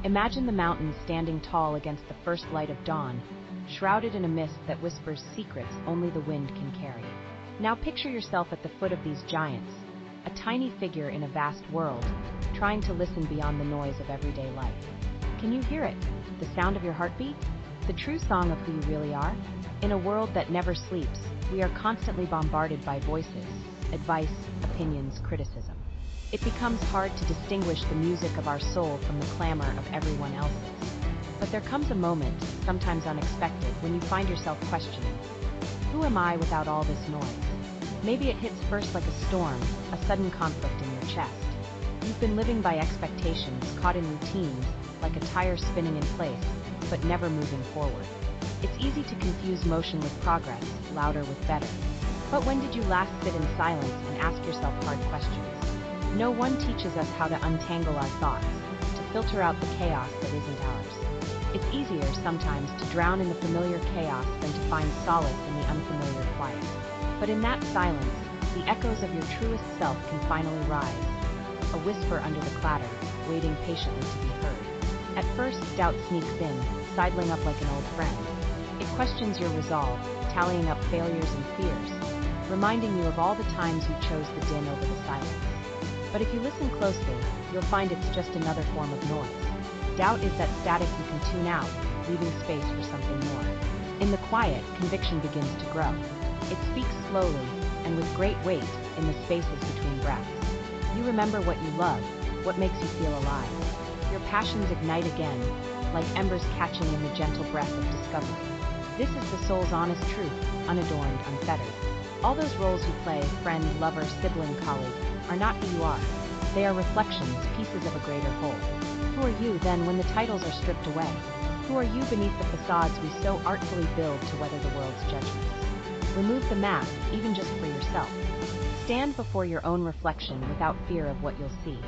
Imagine the mountains standing tall against the first light of dawn, shrouded in a mist that whispers secrets only the wind can carry. Now picture yourself at the foot of these giants, a tiny figure in a vast world, trying to listen beyond the noise of everyday life. Can you hear it? The sound of your heartbeat? The true song of who you really are? In a world that never sleeps, we are constantly bombarded by voices, advice, opinions, criticism. It becomes hard to distinguish the music of our soul from the clamor of everyone else's. But there comes a moment, sometimes unexpected, when you find yourself questioning, who am I without all this noise? Maybe it hits first like a storm, a sudden conflict in your chest. You've been living by expectations, caught in routines, like a tire spinning in place, but never moving forward. It's easy to confuse motion with progress, louder with better. But when did you last sit in silence and ask yourself hard questions? No one teaches us how to untangle our thoughts, to filter out the chaos that isn't ours. It's easier sometimes to drown in the familiar chaos than to find solace in the unfamiliar quiet. But in that silence, the echoes of your truest self can finally rise, a whisper under the clatter, waiting patiently to be heard. At first, doubt sneaks in, sidling up like an old friend. It questions your resolve, tallying up failures and fears, reminding you of all the times you chose the din over the silence. But if you listen closely, you'll find it's just another form of noise. Doubt is that static you can tune out, leaving space for something more. In the quiet, conviction begins to grow. It speaks slowly, and with great weight, in the spaces between breaths. You remember what you love, what makes you feel alive. Your passions ignite again, like embers catching in the gentle breath of discovery. This is the soul's honest truth, unadorned, unfettered. All those roles you play, friend, lover, sibling, colleague, are not who you are. They are reflections, pieces of a greater whole. Who are you, then, when the titles are stripped away? Who are you beneath the facades we so artfully build to weather the world's judgments? Remove the mask, even just for yourself. Stand before your own reflection without fear of what you'll see.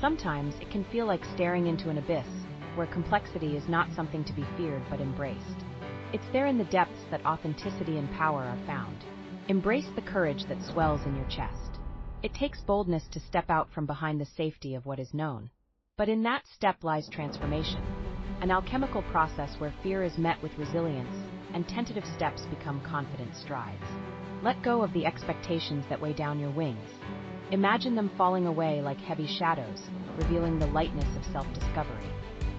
Sometimes it can feel like staring into an abyss, where complexity is not something to be feared but embraced. It's there in the depths that authenticity and power are found. Embrace the courage that swells in your chest. It takes boldness to step out from behind the safety of what is known. But in that step lies transformation, an alchemical process where fear is met with resilience, and tentative steps become confident strides. Let go of the expectations that weigh down your wings. Imagine them falling away like heavy shadows, revealing the lightness of self-discovery.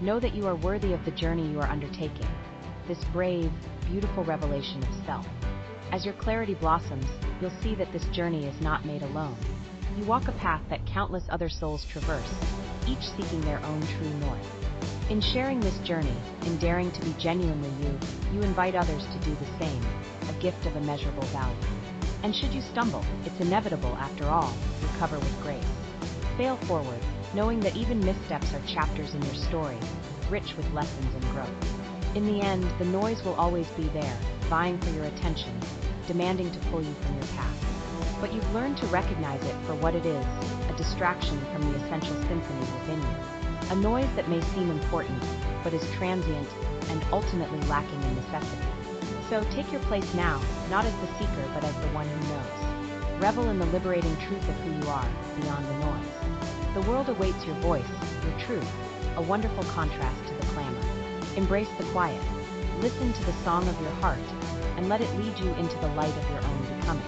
Know that you are worthy of the journey you are undertaking, this brave, beautiful revelation of self. As your clarity blossoms, you'll see that this journey is not made alone. You walk a path that countless other souls traverse, each seeking their own true north. In sharing this journey, in daring to be genuinely you, you invite others to do the same, a gift of immeasurable value. And should you stumble, it's inevitable after all, recover with grace. Fail forward, knowing that even missteps are chapters in your story, rich with lessons and growth. In the end, the noise will always be there, vying for your attention, demanding to pull you from your path. But you've learned to recognize it for what it is, a distraction from the essential symphony within you. A noise that may seem important, but is transient and ultimately lacking in necessity. So take your place now, not as the seeker but as the one who knows. Revel in the liberating truth of who you are, beyond the noise. The world awaits your voice, your truth, a wonderful contrast to the clamor. Embrace the quiet. Listen to the song of your heart, and let it lead you into the light of your own becoming.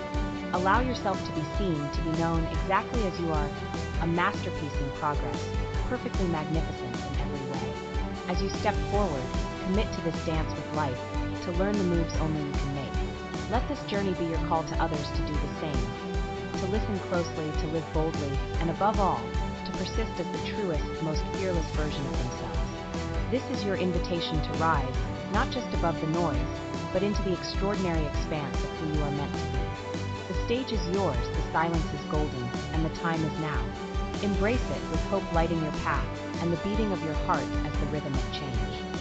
Allow yourself to be seen, to be known exactly as you are, a masterpiece in progress, perfectly magnificent in every way. As you step forward, commit to this dance with life, to learn the moves only you can make. Let this journey be your call to others to do the same, to listen closely, to live boldly, and above all, to persist as the truest, most fearless version of themselves. This is your invitation to rise, not just above the noise, but into the extraordinary expanse of who you are meant to be. The stage is yours, the silence is golden, and the time is now. Embrace it with hope lighting your path and the beating of your heart as the rhythm of change.